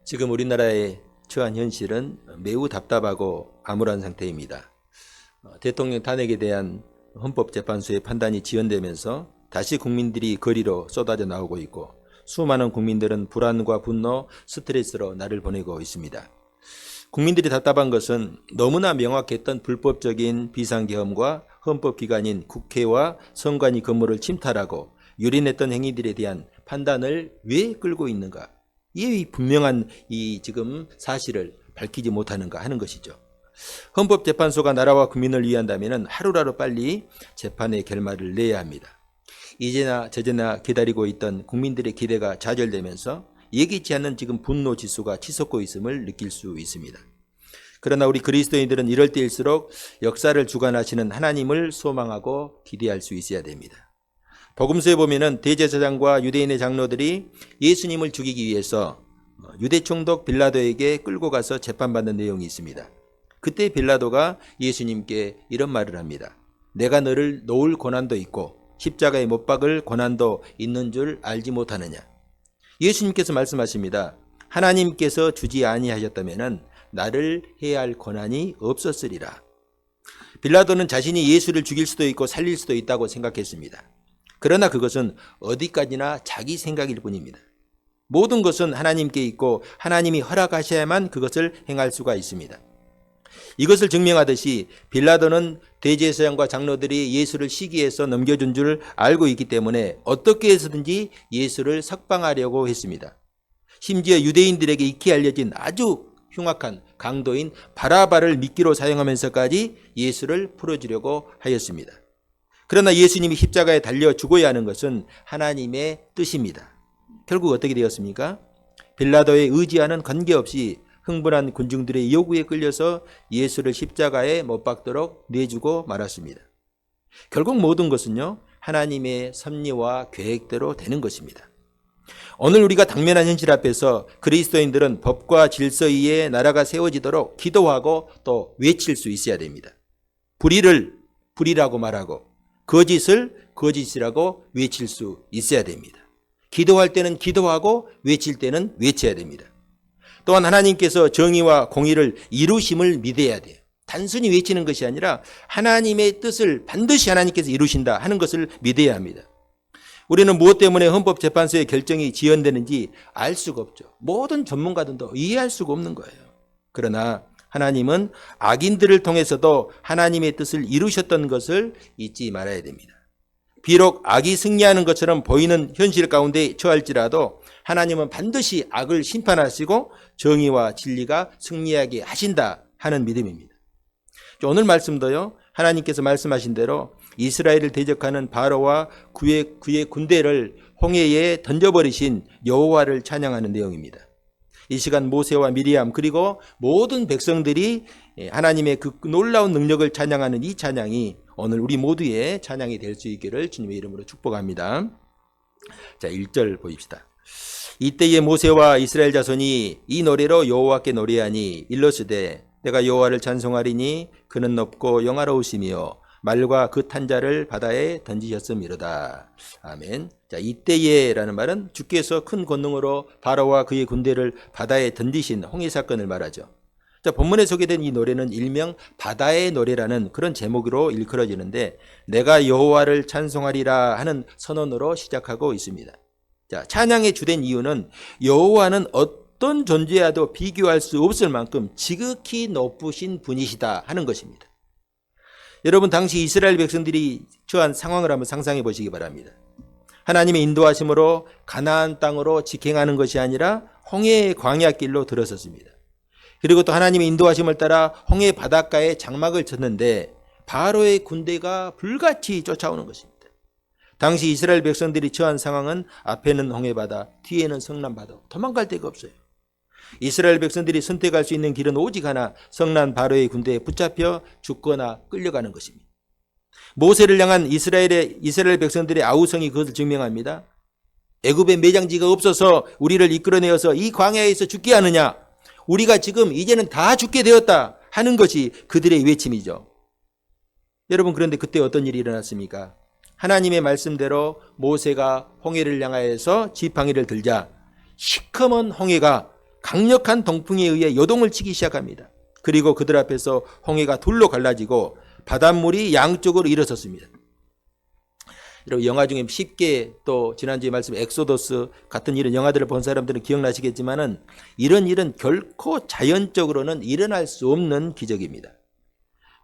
지금 우리나라의 처한 현실은 매우 답답하고 암울한 상태입니다. 대통령 탄핵에 대한 헌법재판소의 판단이 지연되면서 다시 국민들이 거리로 쏟아져 나오고 있고 수많은 국민들은 불안과 분노, 스트레스로 날을 보내고 있습니다. 국민들이 답답한 것은 너무나 명확했던 불법적인 비상계엄과 헌법기관인 국회와 선관위 건물을 침탈하고 유린했던 행위들에 대한 판단을 왜 끌고 있는가? 이 분명한 지금 사실을 밝히지 못하는가 하는 것이죠. 헌법재판소가 나라와 국민을 위한다면 하루라도 빨리 재판의 결말을 내야 합니다. 이제나 저제나 기다리고 있던 국민들의 기대가 좌절되면서 예기치 않는 지금 분노 지수가 치솟고 있음을 느낄 수 있습니다. 그러나 우리 그리스도인들은 이럴 때일수록 역사를 주관하시는 하나님을 소망하고 기대할 수 있어야 됩니다. 복음서에 보면은 대제사장과 유대인의 장로들이 예수님을 죽이기 위해서 유대 총독 빌라도에게 끌고 가서 재판받는 내용이 있습니다. 그때 빌라도가 예수님께 이런 말을 합니다. 내가 너를 놓을 고난도 있고 십자가에 못 박을 고난도 있는 줄 알지 못하느냐. 예수님께서 말씀하십니다. 하나님께서 주지 아니하셨다면 나를 해야 할 고난이 없었으리라. 빌라도는 자신이 예수를 죽일 수도 있고 살릴 수도 있다고 생각했습니다. 그러나 그것은 어디까지나 자기 생각일 뿐입니다. 모든 것은 하나님께 있고 하나님이 허락하셔야만 그것을 행할 수가 있습니다. 이것을 증명하듯이 빌라도는 대제사장과 장로들이 예수를 시기해서 넘겨준 줄 알고 있기 때문에 어떻게 해서든지 예수를 석방하려고 했습니다. 심지어 유대인들에게 익히 알려진 아주 흉악한 강도인 바라바를 미끼로 사용하면서까지 예수를 풀어주려고 하였습니다. 그러나 예수님이 십자가에 달려 죽어야 하는 것은 하나님의 뜻입니다. 결국 어떻게 되었습니까? 빌라도의 의지와는 관계없이 흥분한 군중들의 요구에 끌려서 예수를 십자가에 못 박도록 내주고 말았습니다. 결국 모든 것은요, 하나님의 섭리와 계획대로 되는 것입니다. 오늘 우리가 당면한 현실 앞에서 그리스도인들은 법과 질서 위에 나라가 세워지도록 기도하고 또 외칠 수 있어야 됩니다. 불의를 불의라고 말하고 거짓을 거짓이라고 외칠 수 있어야 됩니다. 기도할 때는 기도하고 외칠 때는 외쳐야 됩니다. 또한 하나님께서 정의와 공의를 이루심을 믿어야 돼요. 단순히 외치는 것이 아니라 하나님의 뜻을 반드시 하나님께서 이루신다 하는 것을 믿어야 합니다. 우리는 무엇 때문에 헌법재판소의 결정이 지연되는지 알 수가 없죠. 모든 전문가들도 이해할 수가 없는 거예요. 그러나 하나님은 악인들을 통해서도 하나님의 뜻을 이루셨던 것을 잊지 말아야 됩니다. 비록 악이 승리하는 것처럼 보이는 현실 가운데 처할지라도 하나님은 반드시 악을 심판하시고 정의와 진리가 승리하게 하신다 하는 믿음입니다. 오늘 말씀도요, 하나님께서 말씀하신 대로 이스라엘을 대적하는 바로와 그의 군대를 홍해에 던져버리신 여호와를 찬양하는 내용입니다. 이 시간 모세와 미리암 그리고 모든 백성들이 하나님의 그 놀라운 능력을 찬양하는 이 찬양이 오늘 우리 모두의 찬양이 될 수 있기를 주님의 이름으로 축복합니다. 자, 1절 보입시다. 이때에 모세와 이스라엘 자손이 이 노래로 여호와께 노래하니 일러스되 내가 여호와를 찬송하리니 그는 높고 영화로우시며 말과 그 탄자를 바다에 던지셨음이로다. 아멘. 자, 이때에라는 말은 주께서 큰 권능으로 바로와 그의 군대를 바다에 던지신 홍해 사건을 말하죠. 자, 본문에 소개된 이 노래는 일명 바다의 노래라는 그런 제목으로 일컬어지는데 내가 여호와를 찬송하리라 하는 선언으로 시작하고 있습니다. 자, 찬양의 주된 이유는 여호와는 어떤 존재와도 비교할 수 없을 만큼 지극히 높으신 분이시다 하는 것입니다. 여러분, 당시 이스라엘 백성들이 처한 상황을 한번 상상해 보시기 바랍니다. 하나님의 인도하심으로 가나안 땅으로 직행하는 것이 아니라 홍해의 광야길로 들어섰습니다. 그리고 또 하나님의 인도하심을 따라 홍해 바닷가에 장막을 쳤는데 바로의 군대가 불같이 쫓아오는 것입니다. 당시 이스라엘 백성들이 처한 상황은 앞에는 홍해바다, 뒤에는 성난바다, 도망갈 데가 없어요. 이스라엘 백성들이 선택할 수 있는 길은 오직 하나, 성난 바로의 군대에 붙잡혀 죽거나 끌려가는 것입니다. 모세를 향한 이스라엘 백성들의 아우성이 그것을 증명합니다. 애굽에 매장지가 없어서 우리를 이끌어내어서 이 광야에서 죽게 하느냐, 우리가 지금 이제는 다 죽게 되었다 하는 것이 그들의 외침이죠. 여러분, 그런데 그때 어떤 일이 일어났습니까? 하나님의 말씀대로 모세가 홍해를 향하여서 지팡이를 들자 시커먼 홍해가 강력한 동풍에 의해 요동을 치기 시작합니다. 그리고 그들 앞에서 홍해가 둘로 갈라지고 바닷물이 양쪽으로 일어섰습니다. 여러분 영화 중에 쉽게 또 지난주에 말씀 엑소더스 같은 이런 영화들을 본 사람들은 기억나시겠지만은 이런 일은 결코 자연적으로는 일어날 수 없는 기적입니다.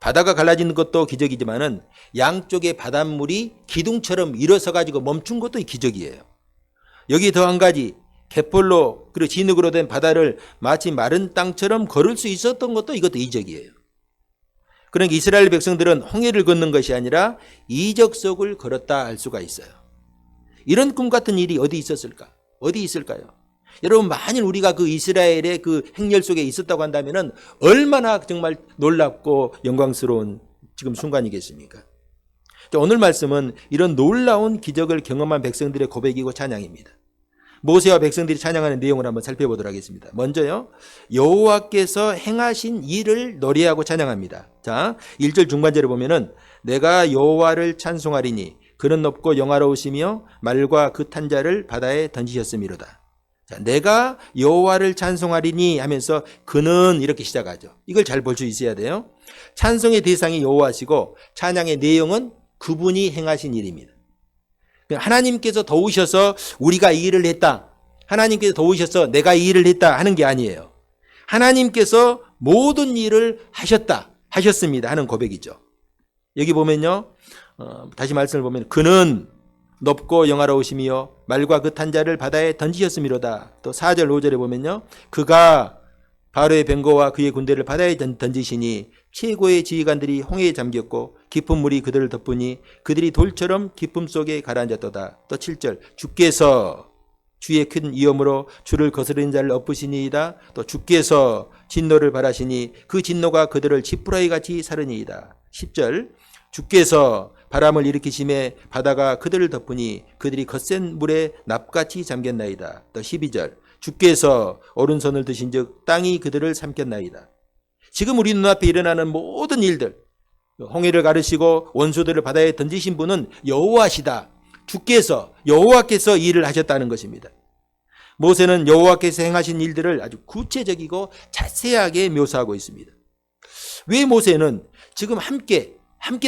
바다가 갈라지는 것도 기적이지만은 양쪽의 바닷물이 기둥처럼 일어서 가지고 멈춘 것도 기적이에요. 여기 더 한 가지 갯벌로 그리고 진흙으로 된 바다를 마치 마른 땅처럼 걸을 수 있었던 것도 이것도 이적이에요. 그러니까 이스라엘 백성들은 홍해를 걷는 것이 아니라 이적 속을 걸었다 할 수가 있어요. 이런 꿈 같은 일이 어디 있었을까? 어디 있을까요? 여러분 만일 우리가 그 이스라엘의 그 행렬 속에 있었다고 한다면은 얼마나 정말 놀랍고 영광스러운 지금 순간이겠습니까? 오늘 말씀은 이런 놀라운 기적을 경험한 백성들의 고백이고 찬양입니다. 모세와 백성들이 찬양하는 내용을 한번 살펴보도록 하겠습니다. 먼저요, 여호와께서 행하신 일을 노래하고 찬양합니다. 자, 1절 중반절에 보면은 내가 여호와를 찬송하리니 그는 높고 영화로우시며 말과 그 탄자를 바다에 던지셨음이로다. 자, 내가 여호와를 찬송하리니 하면서 그는 이렇게 시작하죠. 이걸 잘 볼 수 있어야 돼요. 찬송의 대상이 여호와시고 찬양의 내용은 그분이 행하신 일입니다. 하나님께서 도우셔서 우리가 이 일을 했다. 하나님께서 도우셔서 내가 이 일을 했다 하는 게 아니에요. 하나님께서 모든 일을 하셨습니다 하는 고백이죠. 여기 보면요. 다시 말씀을 보면 그는 높고 영화로우시며 말과 그 탄자를 바다에 던지셨음이로다. 또 4절 5절에 보면요. 그가 바로의 병거와 그의 군대를 바다에 던지시니 최고의 지휘관들이 홍해에 잠겼고 깊은 물이 그들을 덮으니 그들이 돌처럼 깊음 속에 가라앉았도다. 또 7절 주께서 주의 큰 위엄으로 주를 거스르는 자를 엎으시니이다. 또 주께서 진노를 발하시니 그 진노가 그들을 지푸라기 같이 사르니이다. 10절 주께서 바람을 일으키심에 바다가 그들을 덮으니 그들이 거센 물에 납같이 잠겼나이다. 또 12절 주께서 오른손을 드신즉 땅이 그들을 삼켰나이다. 지금 우리 눈앞에 일어나는 모든 일들, 홍해를 가르시고 원수들을 바다에 던지신 분은 여호와시다. 여호와께서 일을 하셨다는 것입니다. 모세는 여호와께서 행하신 일들을 아주 구체적이고 자세하게 묘사하고 있습니다. 왜 모세는 지금 함께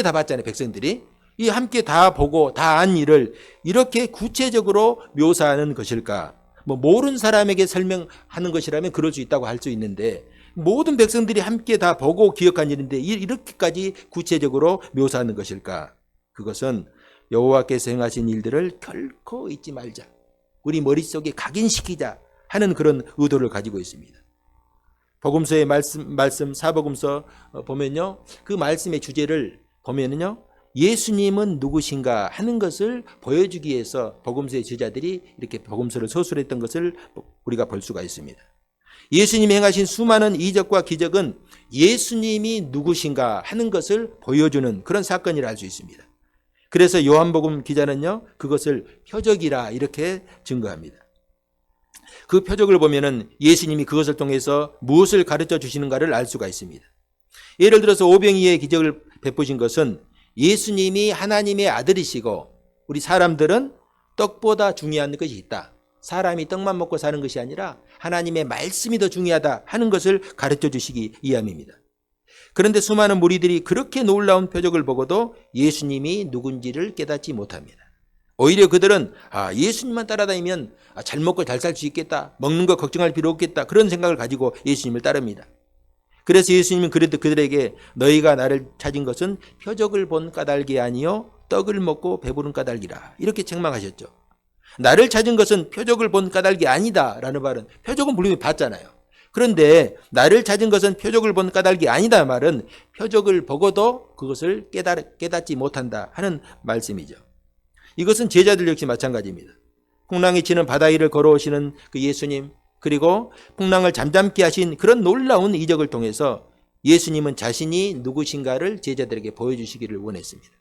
다 봤잖아요, 백성들이. 이 함께 다 보고 다 한 일을 이렇게 구체적으로 묘사하는 것일까? 모르는 사람에게 설명하는 것이라면 그럴 수 있다고 할 수 있는데 모든 백성들이 함께 다 보고 기억한 일인데 이렇게까지 구체적으로 묘사하는 것일까? 그것은 여호와께서 행하신 일들을 결코 잊지 말자. 우리 머릿속에 각인시키자 하는 그런 의도를 가지고 있습니다. 복음서의 말씀 사복음서 보면요. 그 말씀의 주제를 보면은요. 예수님은 누구신가 하는 것을 보여주기 위해서 복음서의 제자들이 이렇게 복음서를 서술했던 것을 우리가 볼 수가 있습니다. 예수님이 행하신 수많은 이적과 기적은 예수님이 누구신가 하는 것을 보여주는 그런 사건이라 할 수 있습니다. 그래서 요한복음 기자는요, 그것을 표적이라 이렇게 증거합니다. 그 표적을 보면은 예수님이 그것을 통해서 무엇을 가르쳐 주시는가를 알 수가 있습니다. 예를 들어서 오병이의 기적을 베푸신 것은 예수님이 하나님의 아들이시고 우리 사람들은 떡보다 중요한 것이 있다. 사람이 떡만 먹고 사는 것이 아니라 하나님의 말씀이 더 중요하다 하는 것을 가르쳐 주시기 위함입니다. 그런데 수많은 무리들이 그렇게 놀라운 표적을 보고도 예수님이 누군지를 깨닫지 못합니다. 오히려 그들은 예수님만 따라다니면 잘 먹고 잘 살 수 있겠다. 먹는 거 걱정할 필요 없겠다. 그런 생각을 가지고 예수님을 따릅니다. 그래서 예수님은 그래도 그들에게 너희가 나를 찾은 것은 표적을 본 까닭이 아니요 떡을 먹고 배부른 까닭이라 이렇게 책망하셨죠. 나를 찾은 것은 표적을 본 까닭이 아니다 라는 말은 표적은 분명히 봤잖아요. 그런데 나를 찾은 것은 표적을 본 까닭이 아니다 말은 표적을 보고도 그것을 깨닫지 못한다 하는 말씀이죠. 이것은 제자들 역시 마찬가지입니다. 풍랑이 치는 바다 위를 걸어오시는 그 예수님, 그리고 풍랑을 잠잠케 하신 그런 놀라운 이적을 통해서 예수님은 자신이 누구신가를 제자들에게 보여주시기를 원했습니다.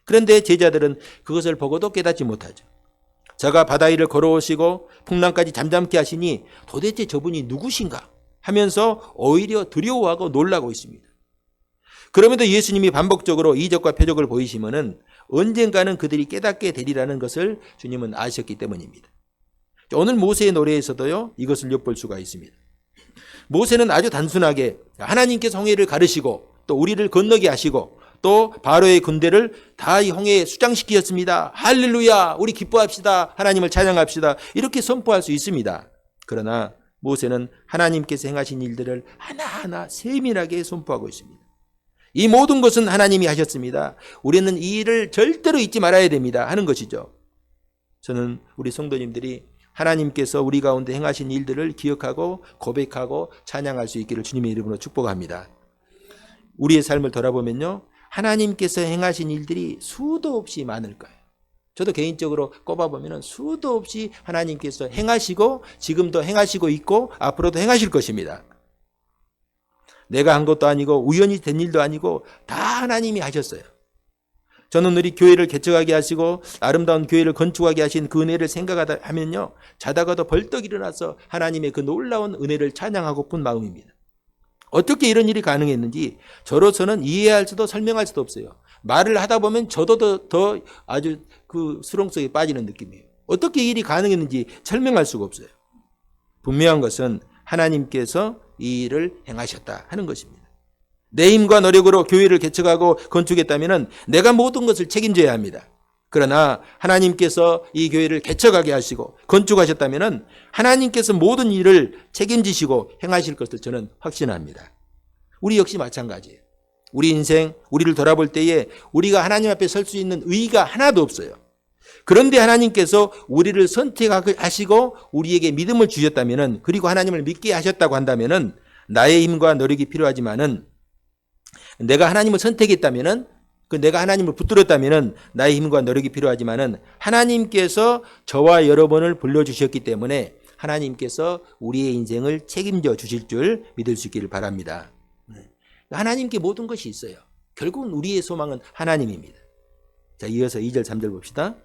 그런데 제자들은 그것을 보고도 깨닫지 못하죠. 저가 바다 위를 걸어오시고 풍랑까지 잠잠케 하시니 도대체 저분이 누구신가 하면서 오히려 두려워하고 놀라고 있습니다. 그럼에도 예수님이 반복적으로 이적과 표적을 보이시면은 언젠가는 그들이 깨닫게 되리라는 것을 주님은 아셨기 때문입니다. 오늘 모세의 노래에서도요 이것을 엿볼 수가 있습니다. 모세는 아주 단순하게 하나님께서 홍해를 가르시고 또 우리를 건너게 하시고 또 바로의 군대를 다 이 홍해에 수장시키셨습니다. 할렐루야, 우리 기뻐합시다. 하나님을 찬양합시다. 이렇게 선포할 수 있습니다. 그러나 모세는 하나님께서 행하신 일들을 하나하나 세밀하게 선포하고 있습니다. 이 모든 것은 하나님이 하셨습니다. 우리는 이 일을 절대로 잊지 말아야 됩니다 하는 것이죠. 저는 우리 성도님들이 하나님께서 우리 가운데 행하신 일들을 기억하고 고백하고 찬양할 수 있기를 주님의 이름으로 축복합니다. 우리의 삶을 돌아보면요, 하나님께서 행하신 일들이 수도 없이 많을 거예요. 저도 개인적으로 꼽아보면 수도 없이 하나님께서 행하시고 지금도 행하시고 있고 앞으로도 행하실 것입니다. 내가 한 것도 아니고 우연히 된 일도 아니고 다 하나님이 하셨어요. 저는 우리 교회를 개척하게 하시고 아름다운 교회를 건축하게 하신 그 은혜를 생각하다 하면요, 자다가도 벌떡 일어나서 하나님의 그 놀라운 은혜를 찬양하고픈 마음입니다. 어떻게 이런 일이 가능했는지 저로서는 이해할 수도 설명할 수도 없어요. 말을 하다 보면 저도 더 아주 그 수렁 속에 빠지는 느낌이에요. 어떻게 이 일이 가능했는지 설명할 수가 없어요. 분명한 것은 하나님께서 이 일을 행하셨다 하는 것입니다. 내 힘과 노력으로 교회를 개척하고 건축했다면 내가 모든 것을 책임져야 합니다. 그러나 하나님께서 이 교회를 개척하게 하시고 건축하셨다면 하나님께서 모든 일을 책임지시고 행하실 것을 저는 확신합니다. 우리 역시 마찬가지예요. 우리 인생, 우리를 돌아볼 때에 우리가 하나님 앞에 설 수 있는 의의가 하나도 없어요. 그런데 하나님께서 우리를 선택하시고 우리에게 믿음을 주셨다면, 그리고 하나님을 믿게 하셨다고 한다면 나의 힘과 노력이 필요하지만은, 내가 하나님을 선택했다면, 내가 하나님을 붙들었다면 나의 힘과 노력이 필요하지만은 하나님께서 저와 여러분을 불러주셨기 때문에 하나님께서 우리의 인생을 책임져 주실 줄 믿을 수 있기를 바랍니다. 하나님께 모든 것이 있어요. 결국은 우리의 소망은 하나님입니다. 자, 이어서 2절 3절 봅시다.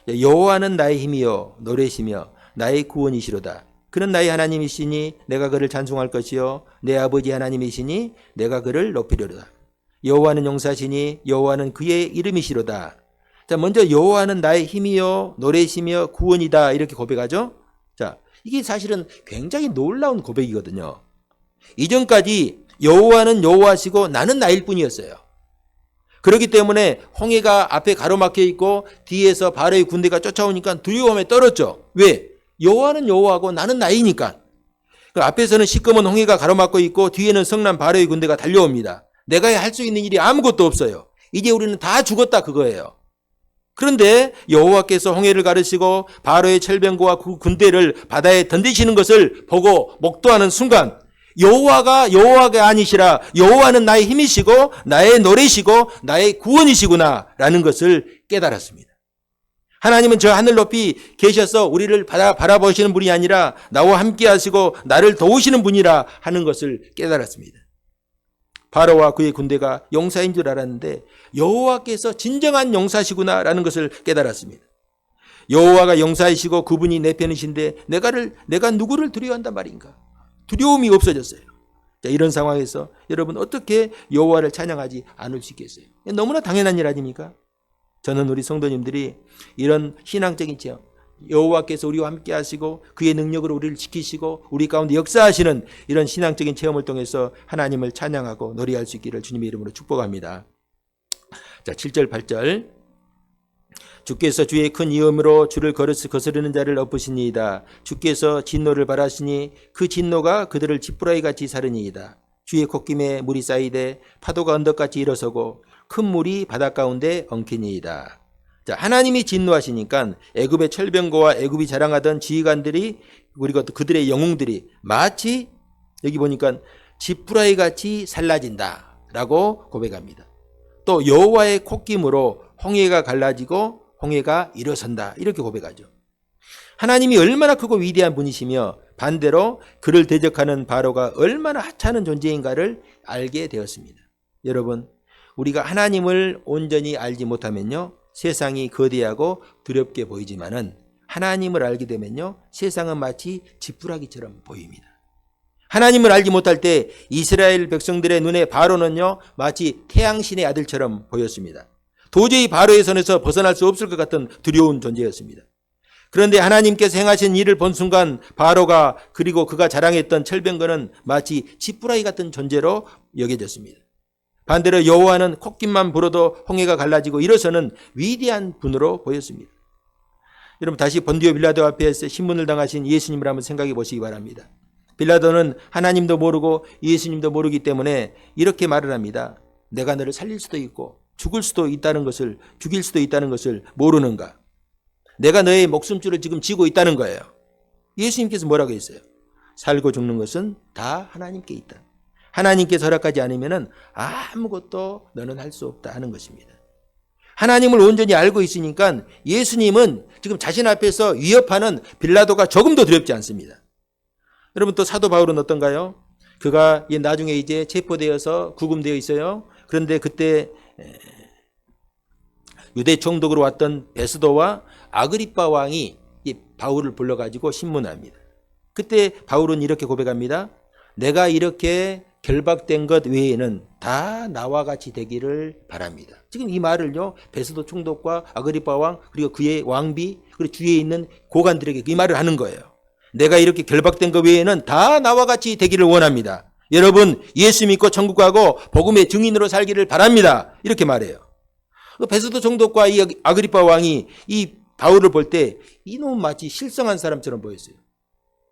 여호와는 나의 힘이요 노래시며 나의 구원이시로다. 그는 나의 하나님이시니 내가 그를 찬송할 것이요 내 아버지 하나님이시니 내가 그를 높이려다. 여호와는 용사시니 여호와는 그의 이름이시로다. 자, 먼저 여호와는 나의 힘이요 노래시며 구원이다 이렇게 고백하죠. 자, 이게 사실은 굉장히 놀라운 고백이거든요. 이전까지 여호와는 여호와시고 나는 나일 뿐이었어요. 그렇기 때문에 홍해가 앞에 가로막혀 있고 뒤에서 바로의 군대가 쫓아오니까 두려움에 떨었죠. 왜? 여호와는 여호와고 나는 나이니까. 그 앞에서는 시꺼먼 홍해가 가로막고 있고 뒤에는 성난 바로의 군대가 달려옵니다. 내가 할 수 있는 일이 아무것도 없어요. 이제 우리는 다 죽었다 그거예요. 그런데 여호와께서 홍해를 가르시고 바로의 철병거와 그 군대를 바다에 던지시는 것을 보고 목도하는 순간 여호와가 아니시라 여호와는 나의 힘이시고 나의 노래시고 나의 구원이시구나 라는 것을 깨달았습니다. 하나님은 저 하늘 높이 계셔서 우리를 바라보시는 분이 아니라 나와 함께 하시고 나를 도우시는 분이라 하는 것을 깨달았습니다. 바로와 그의 군대가 용사인 줄 알았는데 여호와께서 진정한 용사시구나 라는 것을 깨달았습니다. 여호와가 용사이시고 그분이 내 편이신데 내가 누구를 두려워한단 말인가? 두려움이 없어졌어요. 자, 이런 상황에서 여러분 어떻게 여호와를 찬양하지 않을 수 있겠어요? 너무나 당연한 일 아닙니까? 저는 우리 성도님들이 이런 신앙적인 체험, 여호와께서 우리와 함께 하시고 그의 능력으로 우리를 지키시고 우리 가운데 역사하시는 이런 신앙적인 체험을 통해서 하나님을 찬양하고 노래할 수 있기를 주님의 이름으로 축복합니다. 자, 7절 8절 주께서 주의 큰 이음으로 주를 거스르는 자를 엎으시니이다. 주께서 진노를 바라시니 그 진노가 그들을 지푸라기같이 사르니이다. 주의 콧김에 물이 쌓이되 파도가 언덕같이 일어서고 큰 물이 바닷 가운데 엉키니이다. 자, 하나님이 진노하시니까 애굽의 철병거와 애굽이 자랑하던 지휘관들이 그리고 또 그들의 영웅들이 마치 여기 보니까 지푸라기같이 살라진다라고 고백합니다. 또 여호와의 콧김으로 홍해가 갈라지고 홍해가 일어선다 이렇게 고백하죠. 하나님이 얼마나 크고 위대한 분이시며 반대로 그를 대적하는 바로가 얼마나 하찮은 존재인가를 알게 되었습니다. 여러분, 우리가 하나님을 온전히 알지 못하면요 세상이 거대하고 두렵게 보이지만은 하나님을 알게 되면요 세상은 마치 지푸라기처럼 보입니다. 하나님을 알지 못할 때 이스라엘 백성들의 눈에 바로는요 마치 태양신의 아들처럼 보였습니다. 도저히 바로의 손에서 벗어날 수 없을 것 같은 두려운 존재였습니다. 그런데 하나님께서 행하신 일을 본 순간 바로가 그리고 그가 자랑했던 철병거는 마치 지푸라기 같은 존재로 여겨졌습니다. 반대로 여호와는 콧김만 불어도 홍해가 갈라지고 일어서는 위대한 분으로 보였습니다. 여러분 다시 본디오 빌라도 앞에서 신문을 당하신 예수님을 한번 생각해 보시기 바랍니다. 빌라도는 하나님도 모르고 예수님도 모르기 때문에 이렇게 말을 합니다. 내가 너를 살릴 수도 있고 죽일 수도 있다는 것을 모르는가? 내가 너의 목숨줄을 지금 쥐고 있다는 거예요. 예수님께서 뭐라고 했어요? 살고 죽는 것은 다 하나님께 있다. 하나님께서 허락하지 않으면 아무것도 너는 할 수 없다 하는 것입니다. 하나님을 온전히 알고 있으니까 예수님은 지금 자신 앞에서 위협하는 빌라도가 조금도 두렵지 않습니다. 여러분 또 사도 바울은 어떤가요? 그가 나중에 이제 체포되어서 구금되어 있어요. 그런데 그때 유대 총독으로 왔던 베스도와 아그리빠 왕이 이 바울을 불러가지고 신문합니다. 그때 바울은 이렇게 고백합니다. 내가 이렇게 결박된 것 외에는 다 나와 같이 되기를 바랍니다. 지금 이 말을요, 베스도 총독과 아그리빠 왕 그리고 그의 왕비 그리고 주위에 있는 고관들에게 이 말을 하는 거예요. 내가 이렇게 결박된 것 외에는 다 나와 같이 되기를 원합니다. 여러분 예수 믿고 천국 가고 복음의 증인으로 살기를 바랍니다. 이렇게 말해요. 베스도 총독과 이 아그리빠 왕이 이 바울을 볼 때 이놈 마치 실성한 사람처럼 보였어요.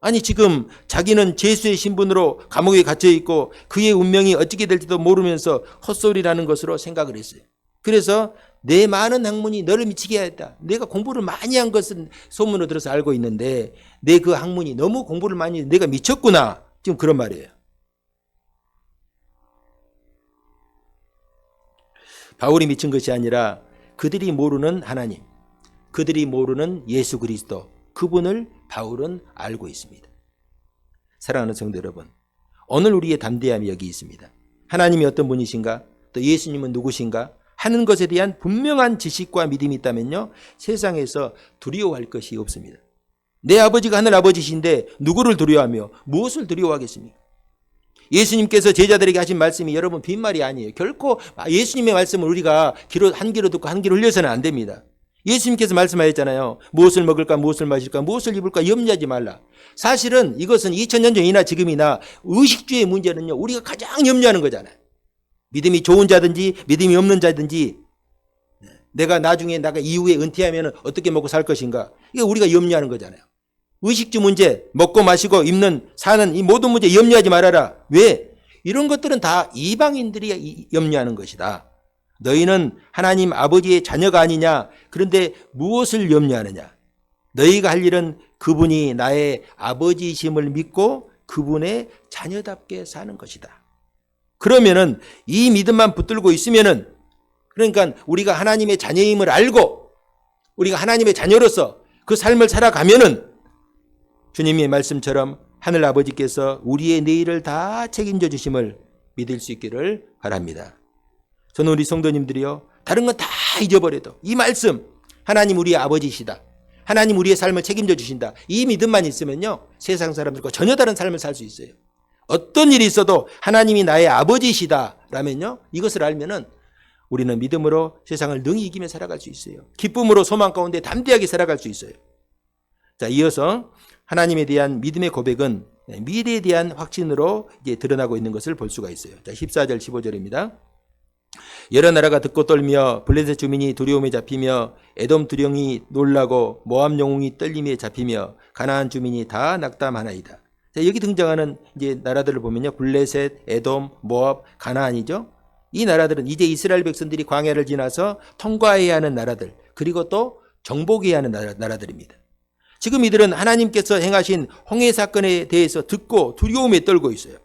아니 지금 자기는 죄수의 신분으로 감옥에 갇혀 있고 그의 운명이 어떻게 될지도 모르면서 헛소리라는 것으로 생각을 했어요. 그래서 내 많은 학문이 너를 미치게 하였다. 내가 공부를 많이 한 것은 소문으로 들어서 알고 있는데 내 그 학문이 너무 공부를 많이 해서 내가 미쳤구나. 지금 그런 말이에요. 바울이 미친 것이 아니라 그들이 모르는 하나님, 그들이 모르는 예수 그리스도, 그분을 바울은 알고 있습니다. 사랑하는 성도 여러분, 오늘 우리의 담대함이 여기 있습니다. 하나님이 어떤 분이신가, 또 예수님은 누구신가 하는 것에 대한 분명한 지식과 믿음이 있다면요, 세상에서 두려워할 것이 없습니다. 내 아버지가 하늘 아버지신데 누구를 두려워하며 무엇을 두려워하겠습니까? 예수님께서 제자들에게 하신 말씀이 여러분 빈말이 아니에요. 결코 예수님의 말씀을 우리가 한 귀로 듣고 한 귀로 흘려서는 안 됩니다. 예수님께서 말씀하셨잖아요. 무엇을 먹을까 무엇을 마실까 무엇을 입을까 염려하지 말라. 사실은 이것은 2000년 전이나 지금이나 의식주의 문제는요, 우리가 가장 염려하는 거잖아요. 믿음이 좋은 자든지 믿음이 없는 자든지 내가 나중에 이후에 은퇴하면 어떻게 먹고 살 것인가, 이게 우리가 염려하는 거잖아요. 의식주 문제, 먹고 마시고 입는 사는 이 모든 문제 염려하지 말아라. 왜? 이런 것들은 다 이방인들이 염려하는 것이다. 너희는 하나님 아버지의 자녀가 아니냐? 그런데 무엇을 염려하느냐? 너희가 할 일은 그분이 나의 아버지심을 믿고 그분의 자녀답게 사는 것이다. 그러면은 이 믿음만 붙들고 있으면은, 그러니까 우리가 하나님의 자녀임을 알고 우리가 하나님의 자녀로서 그 삶을 살아가면은 주님의 말씀처럼 하늘 아버지께서 우리의 내일을 다 책임져 주심을 믿을 수 있기를 바랍니다. 저는 우리 성도님들이요, 다른 건 다 잊어버려도 이 말씀, 하나님 우리의 아버지시다, 하나님 우리의 삶을 책임져 주신다, 이 믿음만 있으면요, 세상 사람들과 전혀 다른 삶을 살 수 있어요. 어떤 일이 있어도 하나님이 나의 아버지시다라면요, 이것을 알면은 우리는 믿음으로 세상을 능히 이기며 살아갈 수 있어요. 기쁨으로 소망 가운데 담대하게 살아갈 수 있어요. 자, 이어서 하나님에 대한 믿음의 고백은 미래에 대한 확신으로 이제 드러나고 있는 것을 볼 수가 있어요. 자, 14절 15절입니다. 여러 나라가 듣고 떨며 블레셋 주민이 두려움에 잡히며 에돔 두령이 놀라고 모압 영웅이 떨림에 잡히며 가나안 주민이 다 낙담하나이다. 자, 여기 등장하는 이제 나라들을 보면요, 블레셋, 에돔, 모압, 가나안이죠. 이 나라들은 이제 이스라엘 백성들이 광야를 지나서 통과해야 하는 나라들, 그리고 또 정복해야 하는 나라들입니다. 지금 이들은 하나님께서 행하신 홍해 사건에 대해서 듣고 두려움에 떨고 있어요.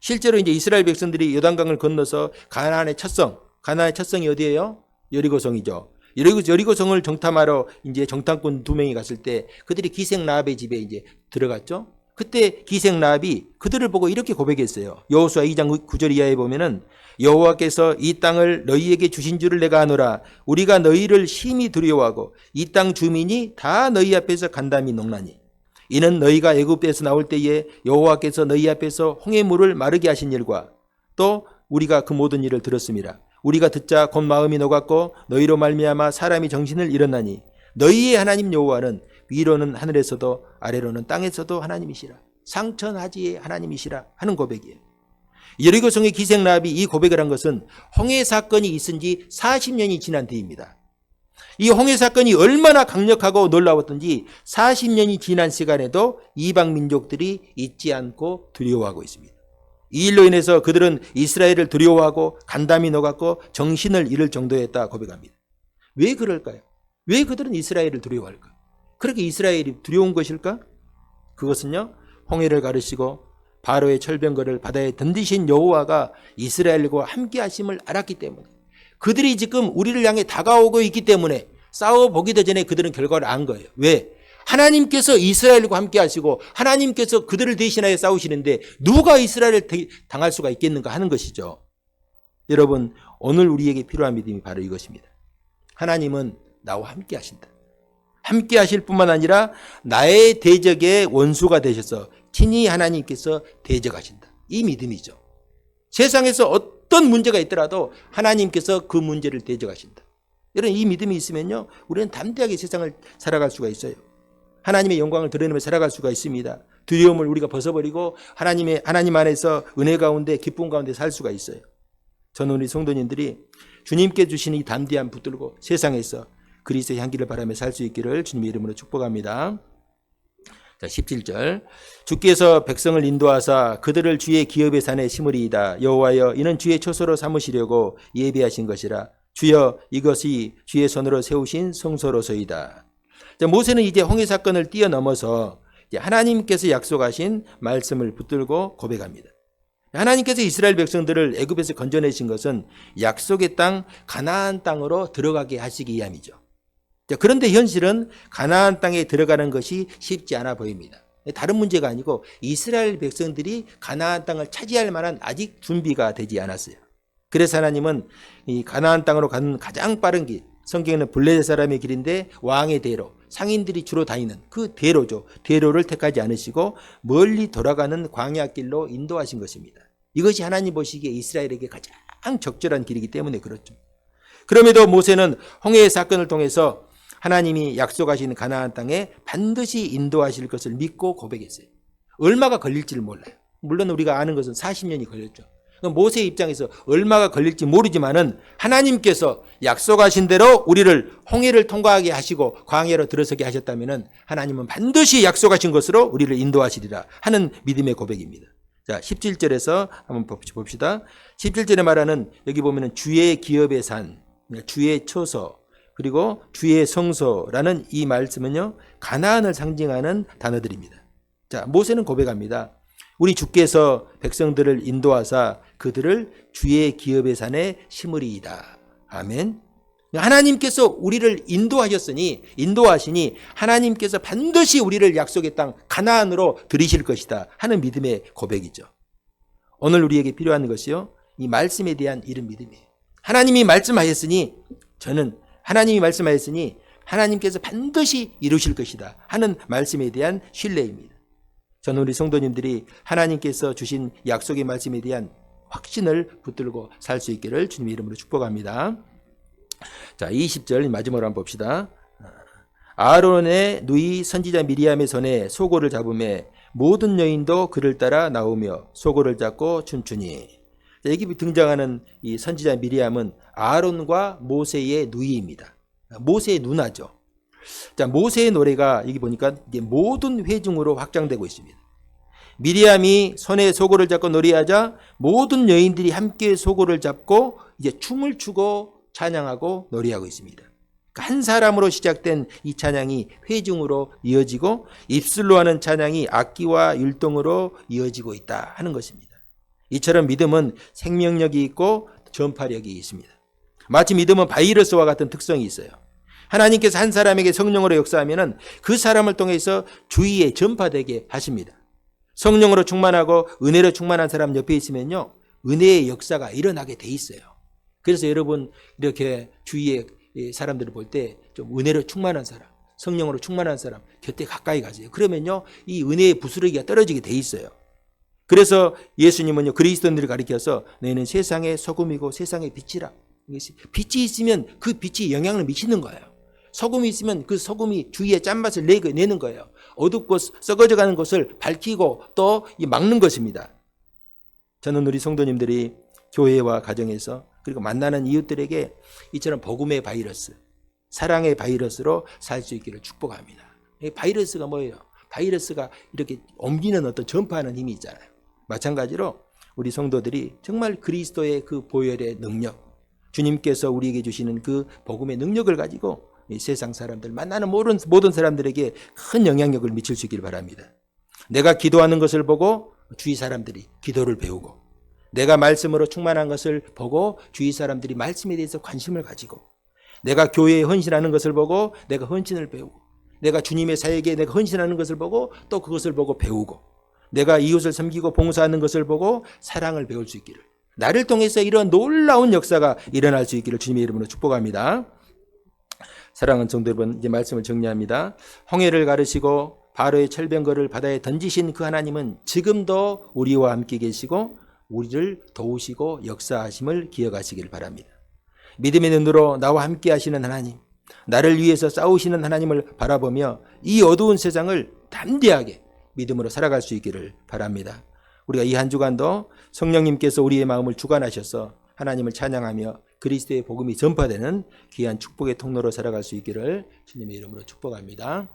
실제로 이제 이스라엘 백성들이 요단강을 건너서 가나안의 첫성이 어디예요? 여리고성이죠. 여리고성을 정탐하러 이제 정탐꾼 2명이 갔을 때 그들이 기생 라합의 집에 이제 들어갔죠. 그때 기생 라합이 그들을 보고 이렇게 고백했어요. 여호수아 2장 9절 이하에 보면은 여호와께서 이 땅을 너희에게 주신 줄을 내가 아노라. 우리가 너희를 심히 두려워하고 이 땅 주민이 다 너희 앞에서 간담이 녹나니 이는 너희가 애굽에서 나올 때에 여호와께서 너희 앞에서 홍해물을 마르게 하신 일과 또 우리가 그 모든 일을 들었음이라. 우리가 듣자 곧 마음이 녹았고 너희로 말미암아 사람이 정신을 잃었나니 너희의 하나님 여호와는 위로는 하늘에서도 아래로는 땅에서도 하나님이시라. 상천하지의 하나님이시라 하는 고백이에요. 여리고성의 기생 라합이 이 고백을 한 것은 홍해 사건이 있은 지 40년이 지난 뒤입니다. 이 홍해 사건이 얼마나 강력하고 놀라웠던지 40년이 지난 시간에도 이방 민족들이 잊지 않고 두려워하고 있습니다. 이 일로 인해서 그들은 이스라엘을 두려워하고 간담이 녹았고 정신을 잃을 정도였다 고백합니다. 왜 그럴까요? 왜 그들은 이스라엘을 두려워할까? 그렇게 이스라엘이 두려운 것일까? 그것은요, 홍해를 가르시고 바로의 철병거를 바다에 던지신 여호와가 이스라엘과 함께 하심을 알았기 때문에, 그들이 지금 우리를 향해 다가오고 있기 때문에 싸워보기도 전에 그들은 결과를 안 거예요. 왜? 하나님께서 이스라엘과 함께 하시고 하나님께서 그들을 대신하여 싸우시는데 누가 이스라엘을 당할 수가 있겠는가 하는 것이죠. 여러분, 오늘 우리에게 필요한 믿음이 바로 이것입니다. 하나님은 나와 함께 하신다. 함께 하실 뿐만 아니라 나의 대적의 원수가 되셔서 친히 하나님께서 대적하신다. 이 믿음이죠. 세상에서 어떤 문제가 있더라도 하나님께서 그 문제를 대적하신다. 여러분, 이 믿음이 있으면요, 우리는 담대하게 세상을 살아갈 수가 있어요. 하나님의 영광을 드러내며 살아갈 수가 있습니다. 두려움을 우리가 벗어버리고 하나님 안에서 은혜 가운데 기쁨 가운데 살 수가 있어요. 저는 우리 성도님들이 주님께 주신 이 담대함 붙들고 세상에서 그리스도의 향기를 바라며 살 수 있기를 주님의 이름으로 축복합니다. 자, 17절. 주께서 백성을 인도하사 그들을 주의 기업의 산에 심으리이다. 여호와여, 이는 주의 초소로 삼으시려고 예비하신 것이라. 주여, 이것이 주의 손으로 세우신 성소로서이다. 자, 모세는 이제 홍해 사건을 뛰어넘어서 이제 하나님께서 약속하신 말씀을 붙들고 고백합니다. 하나님께서 이스라엘 백성들을 애굽에서 건져내신 것은 약속의 땅 가나안 땅으로 들어가게 하시기 위함이죠. 자, 그런데 현실은 가나안 땅에 들어가는 것이 쉽지 않아 보입니다. 다른 문제가 아니고 이스라엘 백성들이 가나안 땅을 차지할 만한 아직 준비가 되지 않았어요. 그래서 하나님은 이 가나안 땅으로 가는 가장 빠른 길, 성경에는 블레셋 사람의 길인데 왕의 대로, 상인들이 주로 다니는 그 대로죠. 대로를 택하지 않으시고 멀리 돌아가는 광야길로 인도하신 것입니다. 이것이 하나님 보시기에 이스라엘에게 가장 적절한 길이기 때문에 그렇죠. 그럼에도 모세는 홍해의 사건을 통해서 하나님이 약속하신 가나안 땅에 반드시 인도하실 것을 믿고 고백했어요. 얼마가 걸릴지를 몰라요. 물론 우리가 아는 것은 40년이 걸렸죠. 모세의 입장에서 얼마가 걸릴지 모르지만은 하나님께서 약속하신 대로 우리를 홍해를 통과하게 하시고 광야로 들어서게 하셨다면은 하나님은 반드시 약속하신 것으로 우리를 인도하시리라 하는 믿음의 고백입니다. 자, 17절에서 한번 봅시다. 17절에 말하는, 여기 보면은 주의 기업의 산, 주의 처소, 그리고 주의 성소라는 이 말씀은요, 가나안을 상징하는 단어들입니다. 자, 모세는 고백합니다. 우리 주께서 백성들을 인도하사 그들을 주의 기업의 산에 심으리이다. 아멘. 하나님께서 우리를 인도하시니 하나님께서 반드시 우리를 약속의 땅 가나안으로 들이실 것이다 하는 믿음의 고백이죠. 오늘 우리에게 필요한 것이요, 이 말씀에 대한 이런 믿음이에요. 하나님이 말씀하셨으니 하나님께서 반드시 이루실 것이다 하는 말씀에 대한 신뢰입니다. 저는 우리 성도님들이 하나님께서 주신 약속의 말씀에 대한 확신을 붙들고 살 수 있기를 주님의 이름으로 축복합니다. 자, 20절 마지막으로 한번 봅시다. 아론의 누이 선지자 미리암의 손에 소고를 잡음에 모든 여인도 그를 따라 나오며 소고를 잡고 춤추니. 자, 여기 등장하는 이 선지자 미리암은 아론과 모세의 누이입니다. 모세의 누나죠. 자, 모세의 노래가 여기 보니까 이제 모든 회중으로 확장되고 있습니다. 미리암이 손에 소고를 잡고 노래하자 모든 여인들이 함께 소고를 잡고 이제 춤을 추고 찬양하고 노래하고 있습니다. 한 사람으로 시작된 이 찬양이 회중으로 이어지고 입술로 하는 찬양이 악기와 율동으로 이어지고 있다 하는 것입니다. 이처럼 믿음은 생명력이 있고 전파력이 있습니다. 마치 믿음은 바이러스와 같은 특성이 있어요. 하나님께서 한 사람에게 성령으로 역사하면 그 사람을 통해서 주위에 전파되게 하십니다. 성령으로 충만하고 은혜로 충만한 사람 옆에 있으면요, 은혜의 역사가 일어나게 돼 있어요. 그래서 여러분 이렇게 주위에 사람들을 볼 때 좀 은혜로 충만한 사람, 성령으로 충만한 사람 곁에 가까이 가세요. 그러면요, 이 은혜의 부스러기가 떨어지게 돼 있어요. 그래서 예수님은요, 그리스도인들을 가리켜서 너희는 세상의 소금이고 세상의 빛이라. 빛이 있으면 그 빛이 영향을 미치는 거예요. 소금이 있으면 그 소금이 주위에 짠맛을 내는 거예요. 어둡고 썩어져가는 것을 밝히고 또 막는 것입니다. 저는 우리 성도님들이 교회와 가정에서 그리고 만나는 이웃들에게 이처럼 복음의 바이러스, 사랑의 바이러스로 살 수 있기를 축복합니다. 이 바이러스가 뭐예요? 바이러스가 이렇게 옮기는 어떤 전파하는 힘이 있잖아요. 마찬가지로 우리 성도들이 정말 그리스도의 그 보혈의 능력, 주님께서 우리에게 주시는 그 복음의 능력을 가지고 이 세상 사람들, 만나는 모든 사람들에게 큰 영향력을 미칠 수 있기를 바랍니다. 내가 기도하는 것을 보고 주위 사람들이 기도를 배우고, 내가 말씀으로 충만한 것을 보고 주위 사람들이 말씀에 대해서 관심을 가지고, 내가 교회에 헌신하는 것을 보고 내가 헌신을 배우고, 내가 주님의 사역에 내가 헌신하는 것을 보고 또 그것을 보고 배우고, 내가 이웃을 섬기고 봉사하는 것을 보고 사랑을 배울 수 있기를, 나를 통해서 이런 놀라운 역사가 일어날 수 있기를 주님의 이름으로 축복합니다. 사랑하는 성도 여러분, 이제 말씀을 정리합니다. 홍해를 가르시고 바로의 철병거를 바다에 던지신 그 하나님은 지금도 우리와 함께 계시고 우리를 도우시고 역사하심을 기억하시길 바랍니다. 믿음의 눈으로 나와 함께 하시는 하나님, 나를 위해서 싸우시는 하나님을 바라보며 이 어두운 세상을 담대하게 믿음으로 살아갈 수 있기를 바랍니다. 우리가 이 한 주간도 성령님께서 우리의 마음을 주관하셔서 하나님을 찬양하며 그리스도의 복음이 전파되는 귀한 축복의 통로로 살아갈 수 있기를 주님의 이름으로 축복합니다.